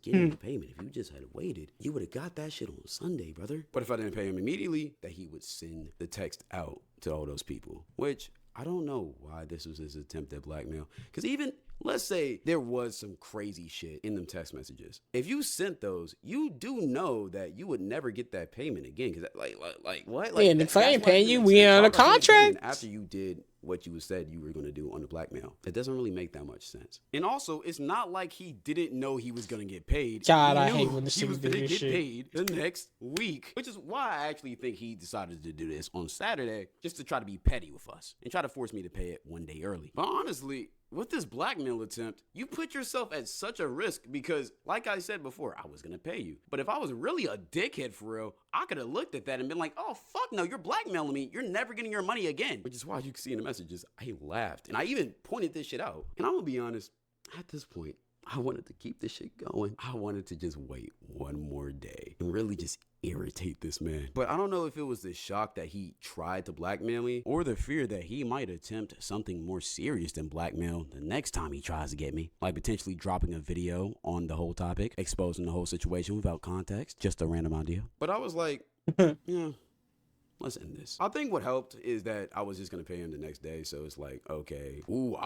Getting the payment. If you just had waited, you would have got that shit on Sunday, brother. But if I didn't pay him immediately, that he would send the text out to all those people, which I don't know why this was his attempt at blackmail. Because even, let's say there was some crazy shit in them text messages. If you sent those, you do know that you would never get that payment again. Because, like what? Like, yeah, and if I ain't paying you, we on a contract. After you did what you said you were going to do on the blackmail. It doesn't really make that much sense. And also, it's not like he didn't know he was going to get paid. God, I hate when the he was going to get shit. paid the next week, which is why I actually think he decided to do this on Saturday just to try to be petty with us and try to force me to pay it one day early. But honestly, with this blackmail attempt, you put yourself at such a risk because, like I said before, I was going to pay you. But if I was really a dickhead for real, I could have looked at that and been like, oh, fuck no, you're blackmailing me. You're never getting your money again. Which is why you can see in the messages, I laughed. And I even pointed this shit out. And I'm going to be honest, at this point, I wanted to keep this shit going. I wanted to just wait one more day and really just irritate this man. But I don't know if it was the shock that he tried to blackmail me or the fear that he might attempt something more serious than blackmail the next time he tries to get me. Like potentially dropping a video on the whole topic, exposing the whole situation without context. Just a random idea. But I was like, yeah. Let's end this. I think what helped is that I was just going to pay him the next day. So it's like, okay, you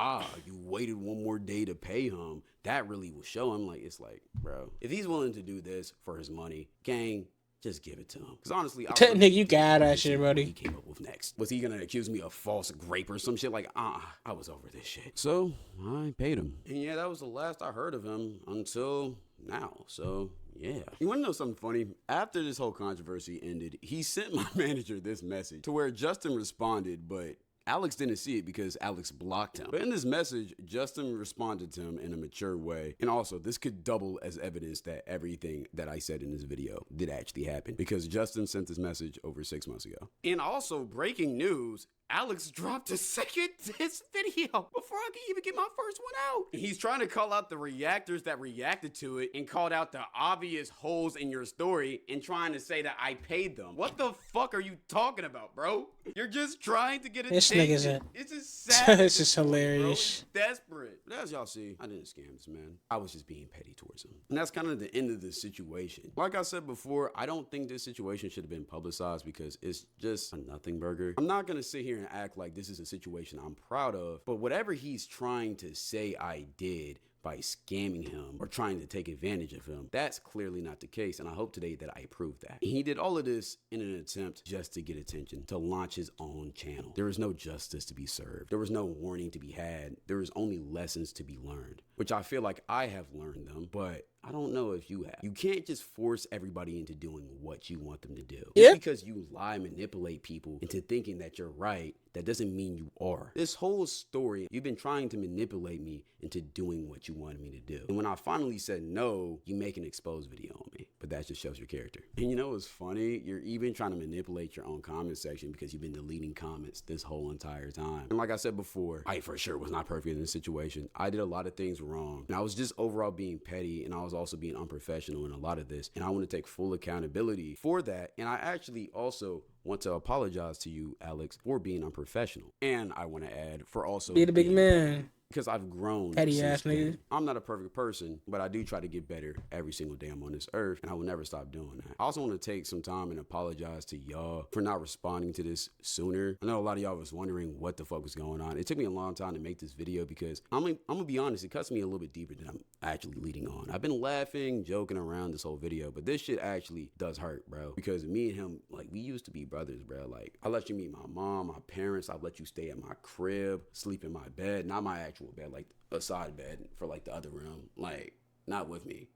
waited one more day to pay him. That really will show him. Like, it's like, bro, if he's willing to do this for his money, gang, just give it to him. Because honestly, nigga, you got that shit, buddy. He came up with next. Was he going to accuse me of false rape or some shit? Like, I was over this shit. So I paid him. And yeah, that was the last I heard of him until now. So yeah. You want to know something funny? After this whole controversy ended, he sent my manager this message to where Justin responded, but Alex didn't see it because Alex blocked him. But in this message, Justin responded to him in a mature way. And also, this could double as evidence that everything that I said in this video did actually happen because Justin sent this message over 6 months ago. And also, breaking news, Alex dropped a second diss video before I could even get my first one out. He's trying to call out the reactors that reacted to it and called out the obvious holes in your story and trying to say that I paid them. What the fuck are you talking about, bro? You're just trying to get attention. This nigga's It's just sad. This is hilarious. Bro. It's desperate. But as y'all see, I didn't scam this man. I was just being petty towards him. And that's kind of the end of the situation. Like I said before, I don't think this situation should have been publicized because it's just a nothing burger. I'm not going to sit here and act like this is a situation I'm proud of, but whatever he's trying to say I did by scamming him or trying to take advantage of him, that's clearly not the case, and I hope today that I proved that. He did all of this in an attempt just to get attention, to launch his own channel. There was no justice to be served. There was no warning to be had. There was only lessons to be learned, which I feel like I have learned them, but I don't know if you have. You can't just force everybody into doing what you want them to do. Yeah. Just because you lie, manipulate people into thinking that you're right, that doesn't mean you are. This whole story, you've been trying to manipulate me into doing what you wanted me to do. And when I finally said no, you make an exposed video on me. But that just shows your character. And you know what's funny? You're even trying to manipulate your own comment section because you've been deleting comments this whole entire time. And like I said before, I for sure was not perfect in this situation. I did a lot of things wrong. And I was just overall being petty, and I was also being unprofessional in a lot of this. And I want to take full accountability for that. And I actually also want to apologize to you, Alex, for being unprofessional. And I want to add for also be the big man. because I've grown. Petty ass since then. nigga. I'm not a perfect person, but I do try to get better every single day I'm on this earth, and I will never stop doing that. I also want to take some time and apologize to y'all for not responding to this sooner. I know a lot of y'all was wondering what the fuck was going on. It took me a long time to make this video because I'm gonna be honest, it cuts me a little bit deeper than I'm actually leading on. I've been laughing, joking around this whole video, but this shit actually does hurt, bro, because me and him, like, we used to be brothers, bro. Like, I let you meet my mom, my parents, I let you stay at my crib, sleep in my bed, not my actual bed, like a side bed for like the other room, like not with me.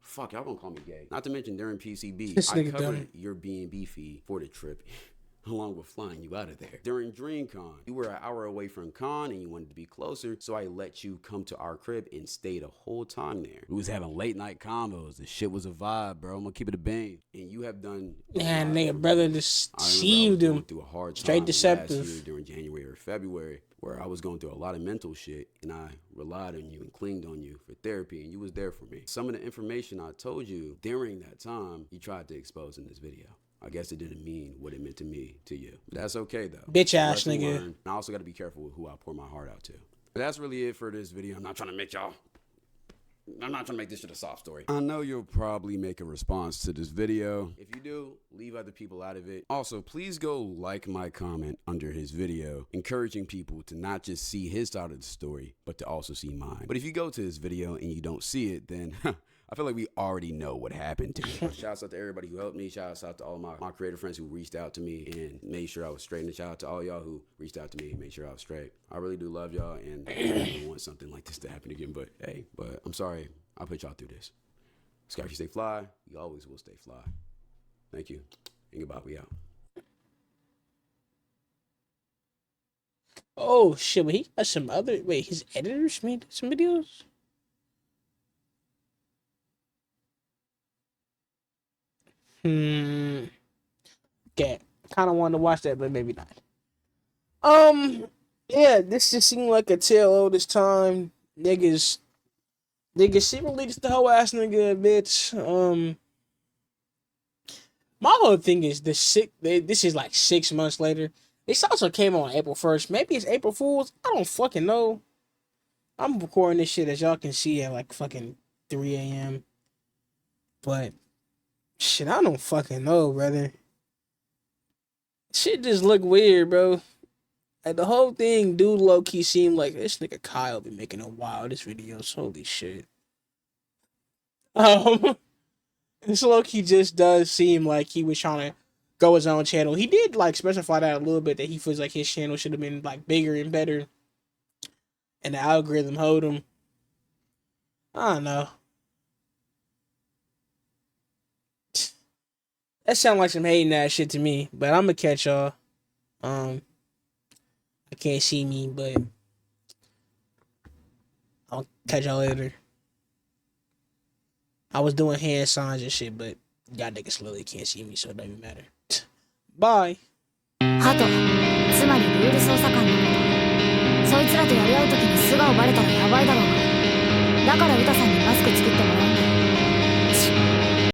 Fuck, y'all gonna call me gay. Not to mention during PCB, This I nigga covered dumb. your B&B fee for the trip along with flying you out of there. During DreamCon, you were an hour away from con and you wanted to be closer, so I let you come to our crib and stay the whole time there. We was having late night combos. The shit was a vibe, bro. I'm gonna keep it a bang. And you have done. Man, nigga, brother I deceived was going him. through a hard Straight time deceptive. last year during January or February, where I was going through a lot of mental shit, and I relied on you and clinged on you for therapy, and you was there for me. Some of the information I told you during that time, you tried to expose in this video. I guess it didn't mean what it meant to me, to you. But that's okay, though. Bitch ass Lesson nigga. learned. I also got to be careful with who I pour my heart out to. But that's really it for this video. I'm not trying to make this shit a soft story. I know you'll probably make a response to this video. If you do, leave other people out of it. Also, please go like my comment under his video, encouraging people to not just see his side of the story, but to also see mine. But if you go to this video and you don't see it, then I feel like we already know what happened to me. Shouts out to everybody who helped me. Shouts out to all my creator friends who reached out to me and made sure I was straight. And shout out to all y'all who reached out to me and made sure I was straight. I really do love y'all, and I don't want something like this to happen again. But hey, I'm sorry I put y'all through this. Scott, you stay fly. You always will stay fly. Thank you. And goodbye. We out. Oh shit, but he got some other. Wait, his editors made some videos? Okay. Kind of wanted to watch that, but maybe not. Yeah, this just seemed like a tale all this time. Niggas secretly just the whole ass nigga, bitch. My whole thing is this is like 6 months later. This also came on April 1st. Maybe it's April Fool's. I don't fucking know. I'm recording this shit, as y'all can see, at like fucking 3 a.m. But shit, I don't fucking know, brother. Shit just look weird, bro. Like, the whole thing, dude, low-key seemed like this nigga Kyle be making the wildest videos. Holy shit. This low-key just does seem like he was trying to go his own channel. He did, like, specify that a little bit, that he feels like his channel should have been, like, bigger and better. And the algorithm hold him. I don't know. That sounds like some hating ass shit to me, but I'm gonna catch y'all. I can't see me, but I'll catch y'all later. I was doing hand signs and shit, but y'all niggas slowly can't see me, so it doesn't matter. Bye. ハト、つまりルール捜査官のこと。そいつらとやり合う時に素顔バレたらヤバいだろうが。だからウタさんにマスク作ってもらう。